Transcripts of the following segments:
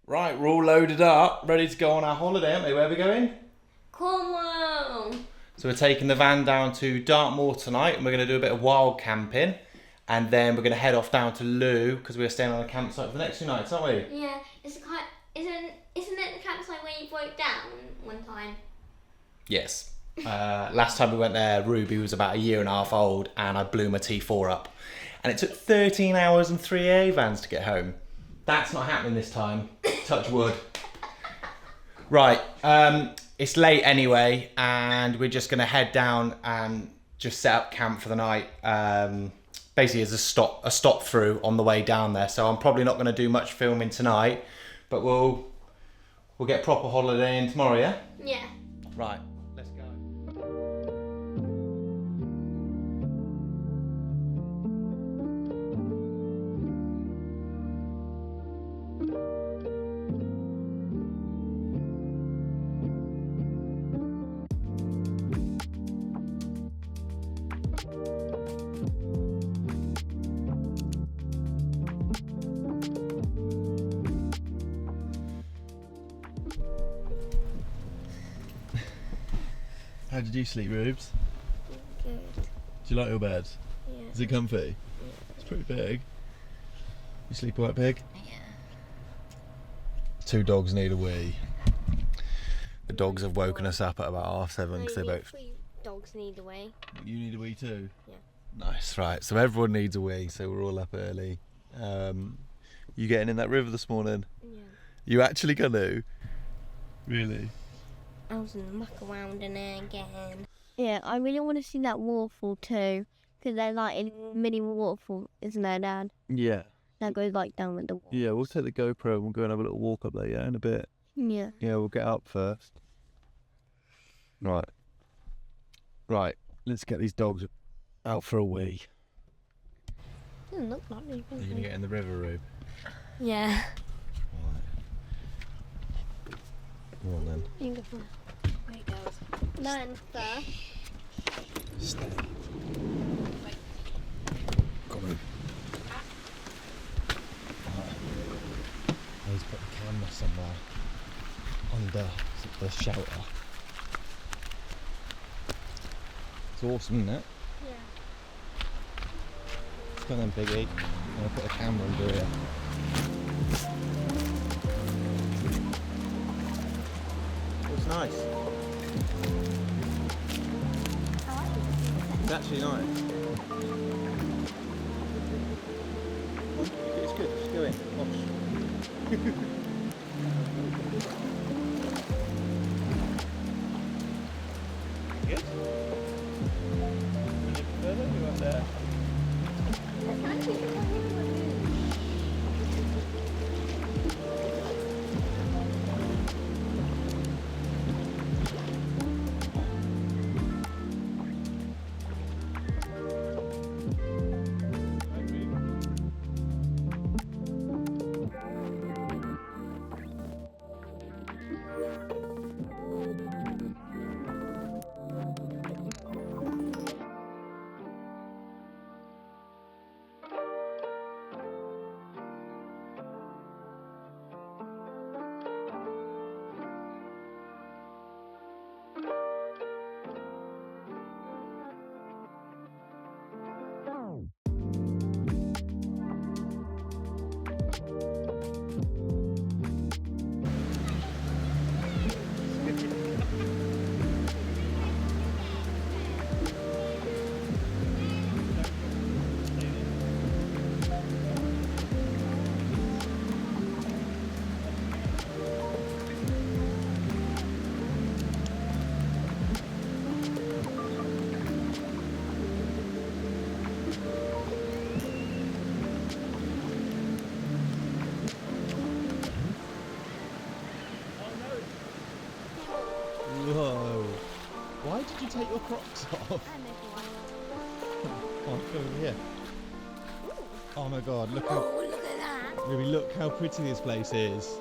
Right, we're all loaded up, ready to go on our holiday, aren't we? Where are we going? Cornwall! So we're taking the van down to Dartmoor tonight and we're going to do a bit of wild camping. And then we're going to head off down to Looe because we're staying on a campsite for the next 2 nights, aren't we? Yeah, isn't it the campsite where you broke down one time? Yes. Last time we went there, Ruby was about 1.5 years old and I blew my T4 up. And it took 13 hours and 3 AA vans to get home. That's not happening this time. Touch wood. Right, it's late anyway, and we're just going to head down and just set up camp for the night. Basically, as a stop through on the way down there. So I'm probably not going to do much filming tonight, but we'll get proper holiday in tomorrow, yeah? Yeah. Right, let's go. How did you sleep, Rubes? Good. Do you like your bed? Yeah. Is it comfy? Yeah. It's pretty big. You sleep alright, pig? Yeah. 2 dogs need a wee. The dogs have woken us up at about 7:30 because they both... 3 dogs need a wee. You need a wee too? Yeah. Nice, right. So everyone needs a wee, so we're all up early. You getting in that river this morning? Yeah. You actually gonna? Really? I was gonna muck around in there again. Yeah, I really want to see that waterfall too, because there's like a mini waterfall, isn't there, Dad? Yeah. That goes like down with the water. Yeah, we'll take the GoPro and we'll go and have a little walk up there, yeah, in a bit. Yeah. Yeah, we'll get up first. Right. Right, let's get these dogs out for a wee. Doesn't look like me. Are you gonna get in the river, Rube? Yeah. Come on then. You can go first. Wait, girls. Learn first. Stay. Come on. Let's put the camera somewhere under the shelter. It's awesome, isn't it? Yeah. Come on then, Piggy. I'm gonna put a camera under here. It's nice. It's actually nice. It's good, just go in. Watch. Good? Further, you up there? Whoa. Why did you take your Crocs off? Oh, over here. Oh my god, look how... Oh, look at that. Ruby, look how pretty this place is.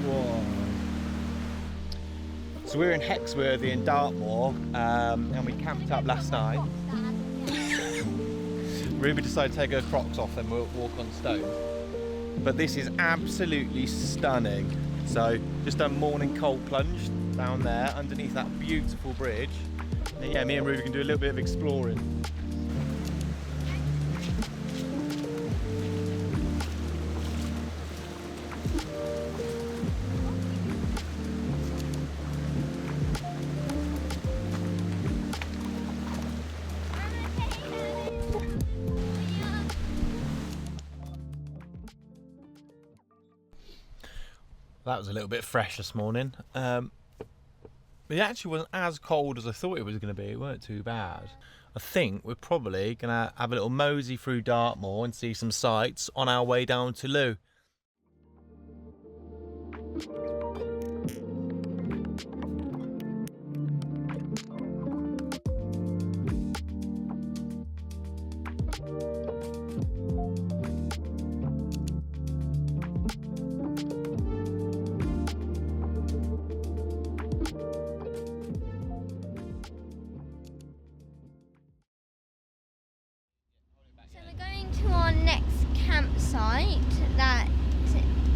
Whoa. So we're in Hexworthy in Dartmoor, and we camped up last night. Ruby decided to take her Crocs off and we'll walk on stone. but this is absolutely stunning. So just done morning cold plunge down there underneath that beautiful bridge. And yeah, me and Ruby can do a little bit of exploring. That was a little bit fresh this morning. It actually wasn't as cold as I thought it was going to be. It weren't too bad. I think we're probably going to have a little mosey through Dartmoor and see some sights on our way down to Looe. So we're going to our next campsite. That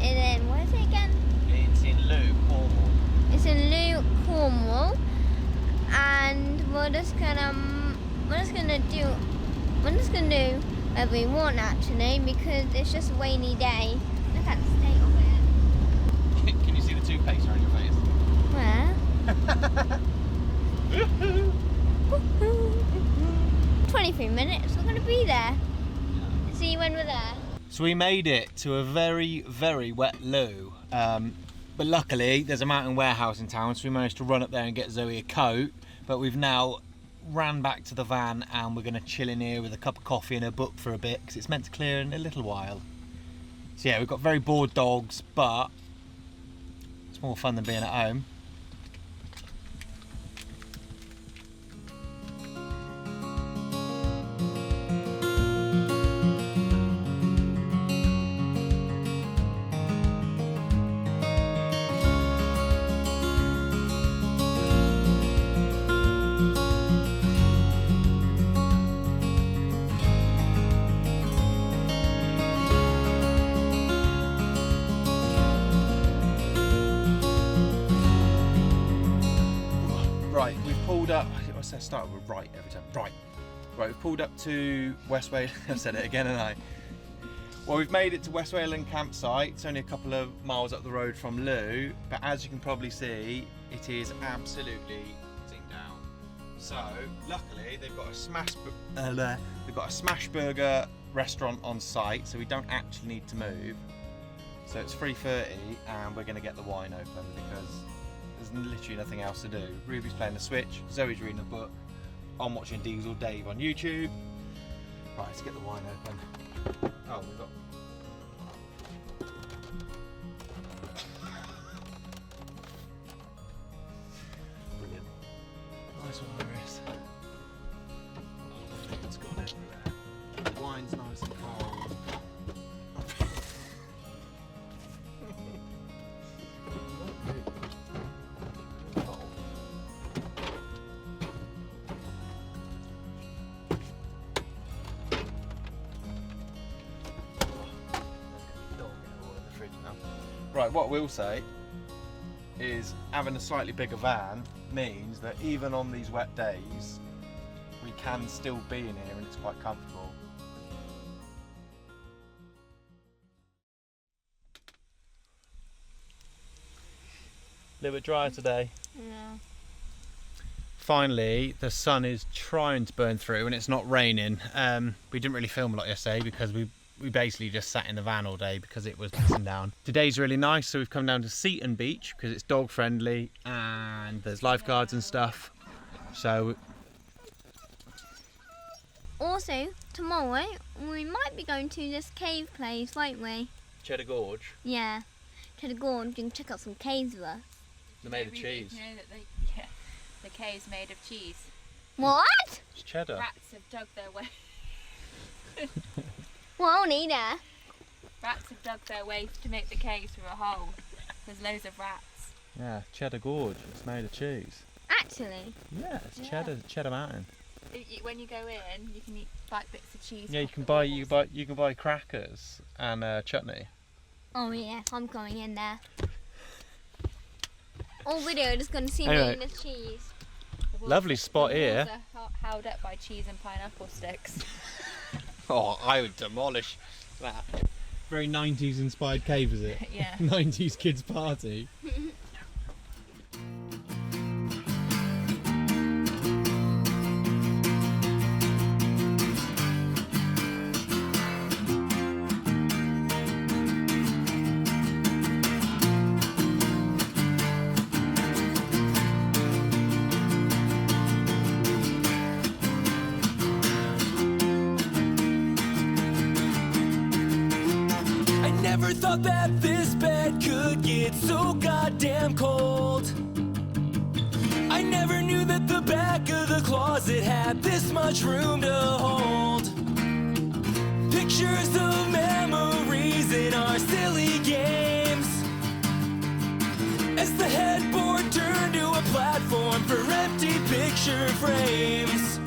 in where is it again? It's in Looe, Cornwall. It's in Looe, Cornwall, and we're just gonna do whatever we want actually, because it's just a rainy day. Look at the state of it. Can you see the toothpaste on your face? Where? 23 minutes. We're gonna be there. See you when we're there. So we made it to a very, very wet Looe. But luckily there's a mountain warehouse in town, so we managed to run up there and get Zoe a coat. But we've now ran back to the van and we're going to chill in here with a cup of coffee and a book for a bit, because it's meant to clear in a little while. So yeah, we've got very bored dogs, but it's more fun than being at home. Right, we've pulled up. I say start with right every time. Right, we've pulled up to West Wayland. I said it again, and well, we've made it to West Wayland campsite. It's only a couple of miles up the road from Looe, but as you can probably see, it is absolutely sitting down. So luckily, they've got a smash burger restaurant on site, so we don't actually need to move. So it's 3:30, and we're going to get the wine open because there's literally nothing else to do. Ruby's playing the Switch, Zoe's reading a book, I'm watching Diesel Dave on YouTube. Right, let's get the wine open. Oh, we've got... Brilliant. Nice one, Iris. Oh, it's gone everywhere. The wine's nice and cold. Right, what we'll say is having a slightly bigger van means that even on these wet days we can still be in here and it's quite comfortable. A little bit drier today. Yeah. Finally, the sun is trying to burn through and it's not raining. We didn't really film a lot yesterday because we basically just sat in the van all day because it was pissing down. Today's really nice, so we've come down to Seaton Beach because it's dog friendly and there's lifeguards and stuff. So Also, tomorrow we might be going to this cave place, won't we? Cheddar Gorge. Yeah. Cheddar Gorge, you can check out some caves with us. They're made of cheese. You know that the cave's made of cheese. What? It's cheddar. Rats have dug their way. Well, neither. Rats have dug their way to make the cave through a hole. There's loads of rats. Yeah, Cheddar Gorge. It's made of cheese. Actually. Yeah, it's Yeah. Cheddar Mountain. When you go in, you can eat like bits of cheese. Yeah, you off can the buy walls. you can buy crackers and chutney. Oh yeah, I'm going in there. All video just gonna see Anyway. me eating the cheese. Lovely spot The here. walls are held up by cheese and pineapple sticks. Oh, I would demolish that. Very 90s inspired cave, is it? Yeah. 90s kids party. Never thought that this bed could get so goddamn cold. I never knew that the back of the closet had this much room to hold. Pictures of memories in our silly games, as the headboard turned to a platform for empty picture frames.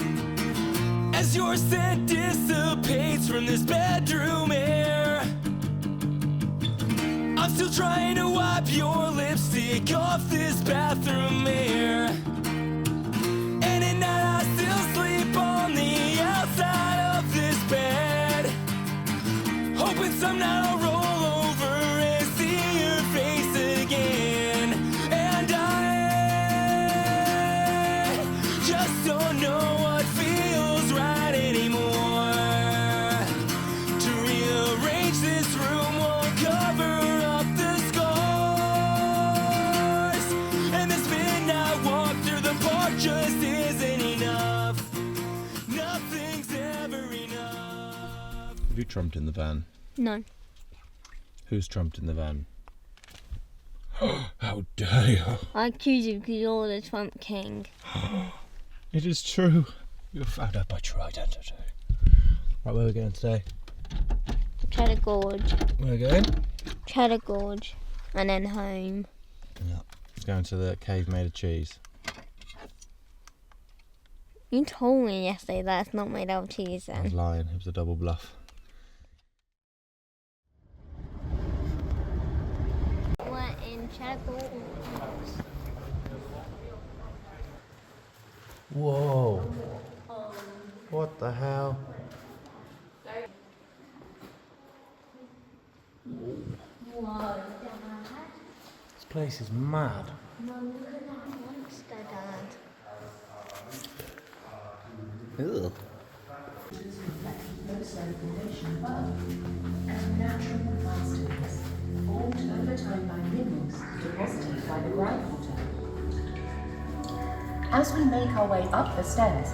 As your scent dissipates from this bedroom air, I'm still trying to wipe your lipstick off this bathroom mirror. And at night I still sleep on the outside of this bed, hoping some night I'll roll over and see your face again. And I just don't know what feels right anymore. To rearrange this room won't cover just isn't enough. Nothing's ever enough. Have you trumped in the van? No. Who's trumped in the van? How dare you! I accuse you because you're the Trump king. It is true. You've found out my true identity. Right, where are we going today? Cheddar Gorge. Where are we going? Cheddar Gorge. And then home. Yeah. Going to the cave made of cheese. You told me yesterday that it's not made out of cheese I was then. lying. It was a double bluff. We're in Cheddar Gorge. Whoa. What the hell? Whoa, This place is mad. no, look at that monster, Dad. Ugh. And natural plastics formed over time by minerals deposited by the groundwater. As we make our way up the stairs,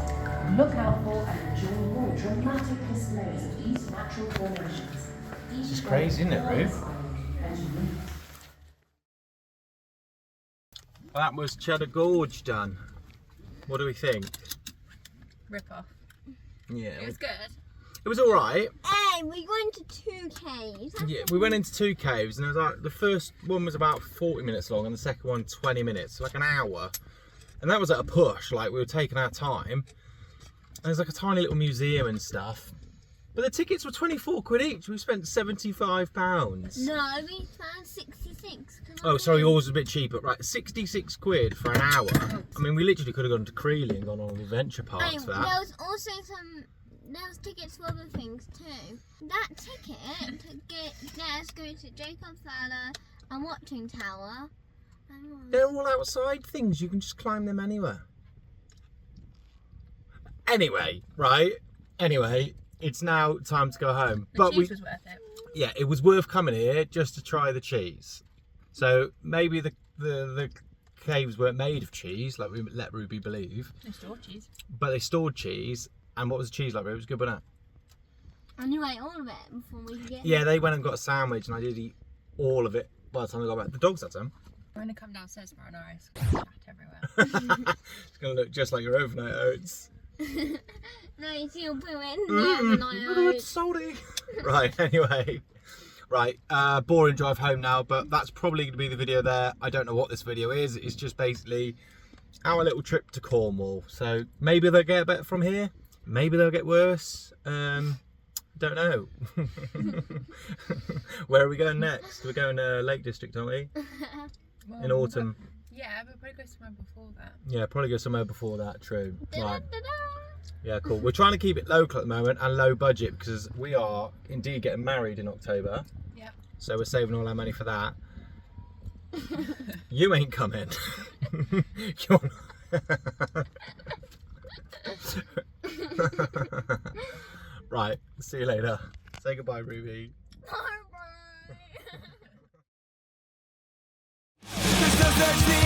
look out for and enjoy more dramatic displays of these natural formations. This is crazy, isn't it, Ruth? That was Cheddar Gorge done. What do we think? Rip off. Yeah, It was good. it was all right. Hey, we went to 2 caves. Yeah, we went into 2 caves, and it was like the first one was about 40 minutes long, and the second one 20 minutes, so like an hour. And that was at a push, like we were taking our time. And there's like a tiny little museum and stuff. But the tickets were 24 quid each. We spent £75. No, we found 66. Oh, sorry, yours was a bit cheaper. Right, 66 quid for an hour. I mean, we literally could have gone to Creeley and gone on adventure parks for There that. was also there was tickets for other things too. That ticket to get us go to Jacob's Ladder and Watching Tower. They're all outside things. You can just climb them anywhere. Anyway, right? Anyway, it's now time to go home. The cheese was worth it. Yeah, it was worth coming here just to try the cheese. So maybe the caves weren't made of cheese, like we let Ruby believe. They stored cheese. But they stored cheese. And what was the cheese like, Ruby? It was good, wasn't it? And you ate all of it before we could get Yeah, they went and got a sandwich, and I did eat all of it by the time I got back. The dogs had some. We're going to come downstairs tomorrow night. It's going to everywhere. It's going to look just like your overnight oats. No, you still put it in the Oh, overnight it's salty. Right, anyway. Right, boring drive home now, but that's probably going to be the video there. I don't know what this video is. It's just basically our little trip to Cornwall. So maybe they'll get better from here. Maybe they'll get worse. Don't know. Where are we going next? We're going to Lake District, aren't we? Well, In autumn. Yeah, we'll probably go somewhere before that. Yeah, probably go somewhere before that, true. Right. Da-da-da-da. Yeah, cool. We're trying to keep it local at the moment and low budget because we are indeed getting married in October. Yep. So So we're saving all our money for that. You ain't coming. You're Right, see you later. Say goodbye, Ruby. Bye-bye. There's no such thing